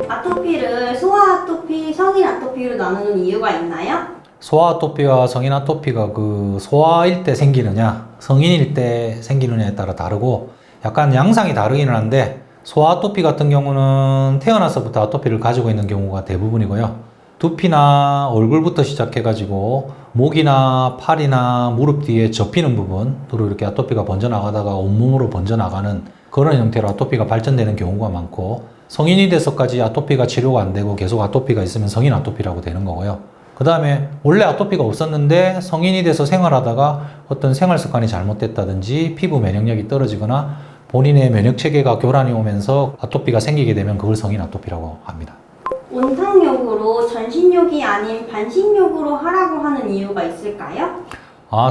아토피를 소아 아토피, 성인 아토피로 나누는 이유가 있나요? 소아 아토피와 성인 아토피가 그 소아일 때 생기느냐, 성인일 때 생기느냐에 따라 다르고 약간 양상이 다르기는 한데 소아 아토피 같은 경우는 태어나서부터 아토피를 가지고 있는 경우가 대부분이고요. 두피나 얼굴부터 시작해가지고 목이나 팔이나 무릎 뒤에 접히는 부분으로 이렇게 아토피가 번져나가다가 온몸으로 번져나가는 그런 형태로 아토피가 발전되는 경우가 많고, 성인이 돼서까지 아토피가 치료가 안 되고 계속 아토피가 있으면 성인 아토피라고 되는 거고요. 그 다음에 원래 아토피가 없었는데 성인이 돼서 생활하다가 어떤 생활 습관이 잘못됐다든지 피부 면역력이 떨어지거나 본인의 면역 체계가 교란이 오면서 아토피가 생기게 되면 그걸 성인 아토피라고 합니다. 온탕욕으로 전신욕이 아닌 반신욕으로 하라고 하는 이유가 있을까요?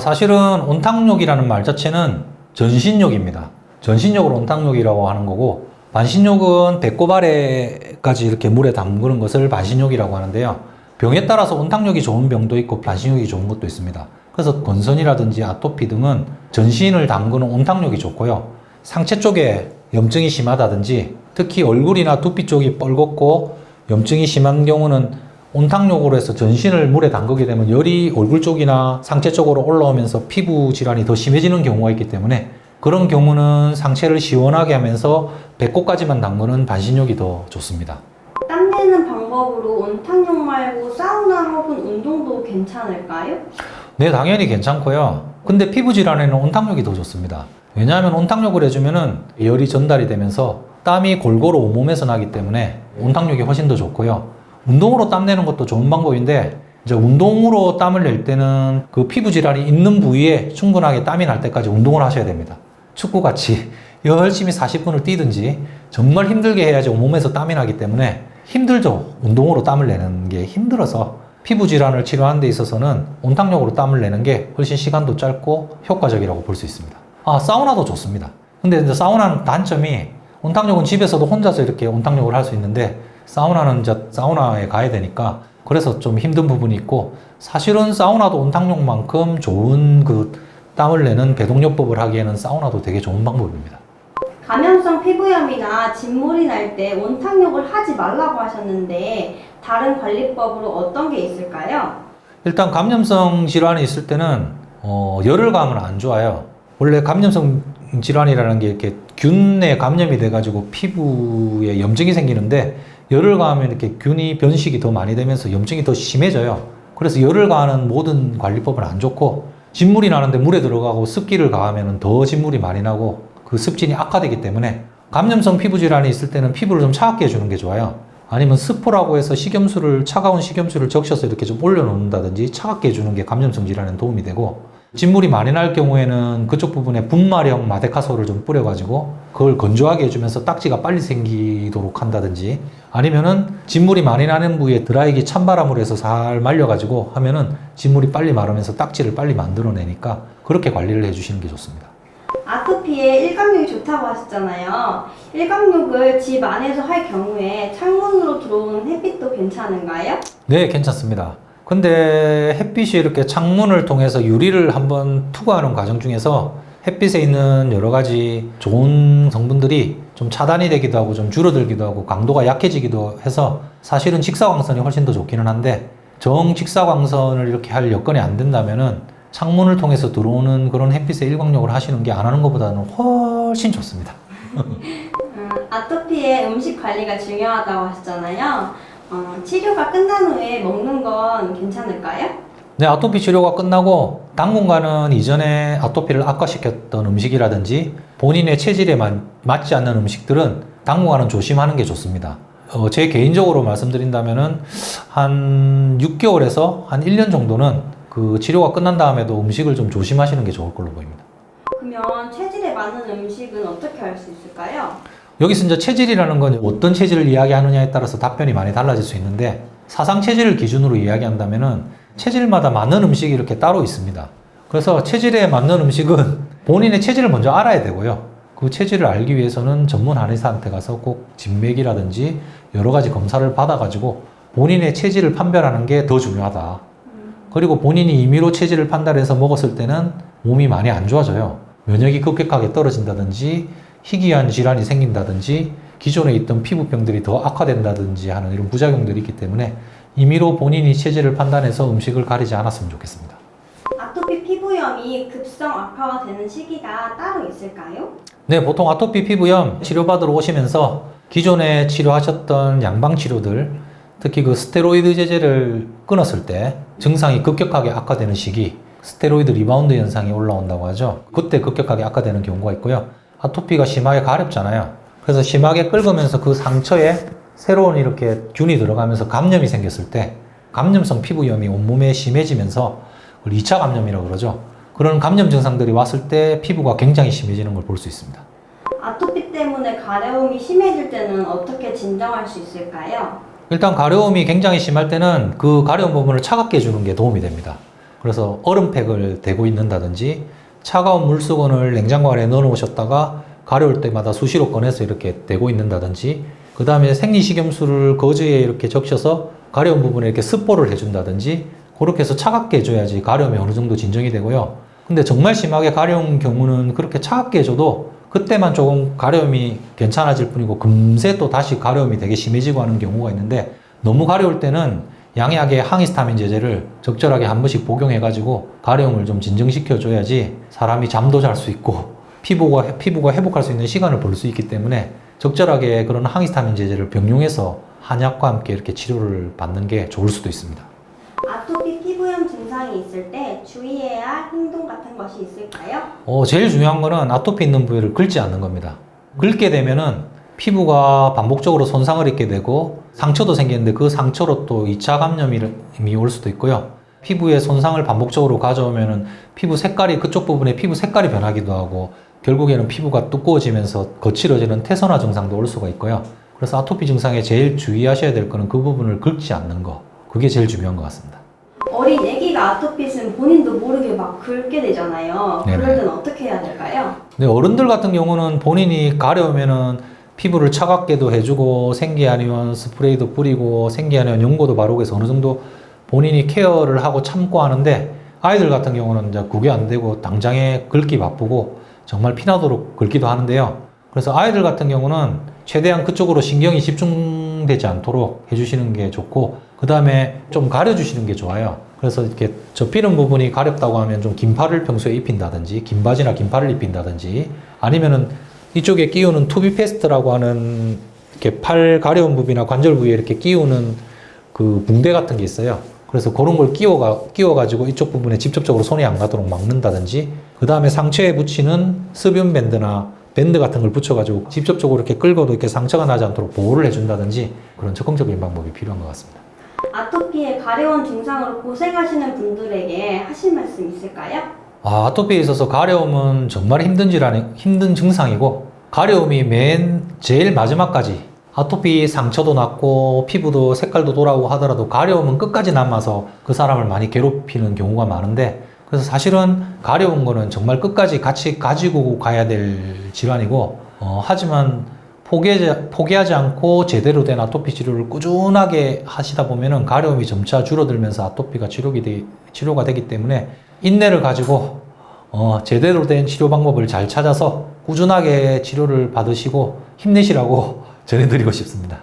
사실은 온탕욕이라는 말 자체는 전신욕입니다. 전신욕을 온탕욕이라고 하는 거고, 반신욕은 배꼽 아래까지 이렇게 물에 담그는 것을 반신욕이라고 하는데요. 병에 따라서 온탕욕이 좋은 병도 있고 반신욕이 좋은 것도 있습니다. 그래서 건선이라든지 아토피 등은 전신을 담그는 온탕욕이 좋고요. 상체 쪽에 염증이 심하다든지 특히 얼굴이나 두피 쪽이 뻘겋고 염증이 심한 경우는 온탕욕으로 해서 전신을 물에 담그게 되면 열이 얼굴 쪽이나 상체 쪽으로 올라오면서 피부 질환이 더 심해지는 경우가 있기 때문에 그런 경우는 상체를 시원하게 하면서 배꼽까지만 담그는 반신욕이 더 좋습니다. 땀내는 방법으로 온탕욕 말고 사우나 혹은 운동도 괜찮을까요? 네, 당연히 괜찮고요. 근데 피부 질환에는 온탕욕이 더 좋습니다. 왜냐하면 온탕욕을 해주면은 열이 전달이 되면서 땀이 골고루 온몸에서 나기 때문에 온탕욕이 훨씬 더 좋고요. 운동으로 땀 내는 것도 좋은 방법인데, 이제 운동으로 땀을 낼 때는 그 피부 질환이 있는 부위에 충분하게 땀이 날 때까지 운동을 하셔야 됩니다. 축구같이 열심히 40분을 뛰든지 정말 힘들게 해야지 온몸에서 땀이 나기 때문에 힘들죠. 운동으로 땀을 내는 게 힘들어서 피부 질환을 치료하는 데 있어서는 온탕욕으로 땀을 내는 게 훨씬 시간도 짧고 효과적이라고 볼 수 있습니다. 사우나도 좋습니다. 근데 이제 사우나는 단점이, 온탕욕은 집에서도 혼자서 이렇게 온탕욕을 할 수 있는데 사우나는 이제 사우나에 가야 되니까 그래서 좀 힘든 부분이 있고, 사실은 사우나도 온탕욕만큼 좋은 그 땀을 내는 배동요법을 하기에는 사우나도 되게 좋은 방법입니다. 감염성 피부염이나 진물이 날 때 온탕욕을 하지 말라고 하셨는데 다른 관리법으로 어떤 게 있을까요? 일단 감염성 질환이 있을 때는 열을 가하면 안 좋아요. 원래 감염성 질환이라는 게 이렇게 균에 감염이 돼가지고 피부에 염증이 생기는데, 열을 가하면 이렇게 균이 변식이 더 많이 되면서 염증이 더 심해져요. 그래서 열을 가하는 모든 관리법은 안 좋고, 진물이 나는데 물에 들어가고 습기를 가하면 더 진물이 많이 나고 그 습진이 악화되기 때문에 감염성 피부 질환이 있을 때는 피부를 좀 차갑게 해주는 게 좋아요. 아니면 스포라고 해서 차가운 식염수를 적셔서 이렇게 좀 올려놓는다든지 차갑게 해주는 게 감염성 질환에 도움이 되고, 진물이 많이 날 경우에는 그쪽 부분에 분말형 마데카솔을 좀 뿌려가지고 그걸 건조하게 해주면서 딱지가 빨리 생기도록 한다든지, 아니면은 진물이 많이 나는 부위에 드라이기 찬바람으로 해서 살 말려가지고 하면은 진물이 빨리 마르면서 딱지를 빨리 만들어내니까 그렇게 관리를 해주시는 게 좋습니다. 아토피에 일광욕이 좋다고 하셨잖아요. 일광욕을 집 안에서 할 경우에 창문으로 들어오는 햇빛도 괜찮은가요? 네, 괜찮습니다. 근데 햇빛이 이렇게 창문을 통해서 유리를 한번 투과하는 과정 중에서 햇빛에 있는 여러 가지 좋은 성분들이 좀 차단이 되기도 하고 좀 줄어들기도 하고 강도가 약해지기도 해서 사실은 직사광선이 훨씬 더 좋기는 한데, 정 직사광선을 이렇게 할 여건이 안 된다면은 창문을 통해서 들어오는 그런 햇빛에 일광욕을 하시는 게 안 하는 것보다는 훨씬 좋습니다. 아토피에 음식 관리가 중요하다고 하셨잖아요. 치료가 끝난 후에 먹는 건 괜찮을까요? 네, 아토피 치료가 끝나고 당분간은 이전에 아토피를 악화시켰던 음식이라든지 본인의 체질에 맞지 않는 음식들은 당분간은 조심하는 게 좋습니다. 제 개인적으로 말씀드린다면은 한 6개월에서 한 1년 정도는 그 치료가 끝난 다음에도 음식을 좀 조심하시는 게 좋을 걸로 보입니다. 그러면 체질에 맞는 음식은 어떻게 할 수 있을까요? 여기서 이제 체질이라는 건 어떤 체질을 이야기하느냐에 따라서 답변이 많이 달라질 수 있는데, 사상 체질을 기준으로 이야기한다면은 체질마다 맞는 음식이 이렇게 따로 있습니다. 그래서 체질에 맞는 음식은 본인의 체질을 먼저 알아야 되고요. 그 체질을 알기 위해서는 전문 한의사한테 가서 꼭 진맥이라든지 여러 가지 검사를 받아가지고 본인의 체질을 판별하는 게 더 중요하다. 그리고 본인이 임의로 체질을 판단해서 먹었을 때는 몸이 많이 안 좋아져요. 면역이 급격하게 떨어진다든지 희귀한 질환이 생긴다든지 기존에 있던 피부병들이 더 악화된다든지 하는 이런 부작용들이 있기 때문에 임의로 본인이 체질을 판단해서 음식을 가리지 않았으면 좋겠습니다. 아토피 피부염이 급성 악화가 되는 시기가 따로 있을까요? 네, 보통 아토피 피부염 치료받으러 오시면서 기존에 치료하셨던 양방 치료들, 특히 그 스테로이드 제제를 끊었을 때 증상이 급격하게 악화되는 시기, 스테로이드 리바운드 현상이 올라온다고 하죠. 그때 급격하게 악화되는 경우가 있고요. 아토피가 심하게 가렵잖아요. 그래서 심하게 끓으면서 그 상처에 새로운 이렇게 균이 들어가면서 감염이 생겼을 때 감염성 피부염이 온몸에 심해지면서 그걸 2차 감염이라고 그러죠. 그런 감염 증상들이 왔을 때 피부가 굉장히 심해지는 걸 볼 수 있습니다. 아토피 때문에 가려움이 심해질 때는 어떻게 진정할 수 있을까요? 일단 가려움이 굉장히 심할 때는 그 가려운 부분을 차갑게 해주는 게 도움이 됩니다. 그래서 얼음팩을 대고 있는다든지 차가운 물수건을 냉장고 안에 넣어 놓으셨다가 가려울 때마다 수시로 꺼내서 이렇게 대고 있는다든지 그 다음에 생리식염수를 거즈에 이렇게 적셔서 가려운 부분에 이렇게 습보를 해준다든지 그렇게 해서 차갑게 해줘야지 가려움이 어느 정도 진정이 되고요. 근데 정말 심하게 가려운 경우는 그렇게 차갑게 해줘도 그때만 조금 가려움이 괜찮아질 뿐이고 금세 또 다시 가려움이 되게 심해지고 하는 경우가 있는데 너무 가려울 때는 양약의 항히스타민 제제를 적절하게 한 번씩 복용해가지고 가려움을 좀 진정시켜줘야지 사람이 잠도 잘 수 있고 피부가 회복할 수 있는 시간을 벌 수 있기 때문에 적절하게 그런 항히스타민 제제를 병용해서 한약과 함께 이렇게 치료를 받는 게 좋을 수도 있습니다. 아토피 피부염 증상이 있을 때 주의해야 할 행동 같은 것이 있을까요? 제일 중요한 거는 아토피 있는 부위를 긁지 않는 겁니다. 긁게 되면은 피부가 반복적으로 손상을 입게 되고 상처도 생기는데 그 상처로 또 2차 감염이 올 수도 있고요. 피부에 손상을 반복적으로 가져오면은 피부 색깔이 그쪽 부분에 피부 색깔이 변하기도 하고 결국에는 피부가 두꺼워지면서 거칠어지는 태선화 증상도 올 수가 있고요. 그래서 아토피 증상에 제일 주의하셔야 될 거는 그 부분을 긁지 않는 거. 그게 제일 중요한 것 같습니다. 어린 애기가 아토피 있으면 본인도 모르게 막 긁게 되잖아요. 네네. 그럴 때는 어떻게 해야 될까요? 근데 어른들 같은 경우는 본인이 가려우면은 피부를 차갑게도 해주고 생기 아니면 스프레이도 뿌리고 생기 아니면 연고도 바르고 해서 어느 정도 본인이 케어를 하고 참고 하는데 아이들 같은 경우는 이제 그게 안 되고 당장에 긁기 바쁘고 정말 피나도록 긁기도 하는데요. 그래서 아이들 같은 경우는 최대한 그쪽으로 신경이 집중되지 않도록 해주시는 게 좋고 그 다음에 좀 가려주시는 게 좋아요. 그래서 이렇게 접히는 부분이 가렵다고 하면 좀 긴팔을 평소에 입힌다든지 긴 바지나 긴팔을 입힌다든지 아니면은 이쪽에 끼우는 투비페스트라고 하는 이렇게 팔 가려운 부위나 관절 부위에 이렇게 끼우는 그 붕대 같은 게 있어요. 그래서 그런 걸 끼워가지고 이쪽 부분에 직접적으로 손이 안 가도록 막는다든지 그 다음에 상처에 붙이는 습윤 밴드나 밴드 같은 걸 붙여가지고 직접적으로 이렇게 긁어도 이렇게 상처가 나지 않도록 보호를 해준다든지 그런 적극적인 방법이 필요한 것 같습니다. 아토피의 가려운 증상으로 고생하시는 분들에게 하실 말씀 있을까요? 아토피에 있어서 가려움은 정말 힘든 증상이고 가려움이 제일 마지막까지 아토피 상처도 났고 피부도 색깔도 돌아오고 하더라도 가려움은 끝까지 남아서 그 사람을 많이 괴롭히는 경우가 많은데 그래서 사실은 가려운 거는 정말 끝까지 같이 가지고 가야 될 질환이고 하지만 포기하지 않고 제대로 된 아토피 치료를 꾸준하게 하시다 보면은 가려움이 점차 줄어들면서 아토피가 치료가 되기 때문에 인내를 가지고 제대로 된 치료 방법을 잘 찾아서 꾸준하게 치료를 받으시고 힘내시라고 전해드리고 싶습니다.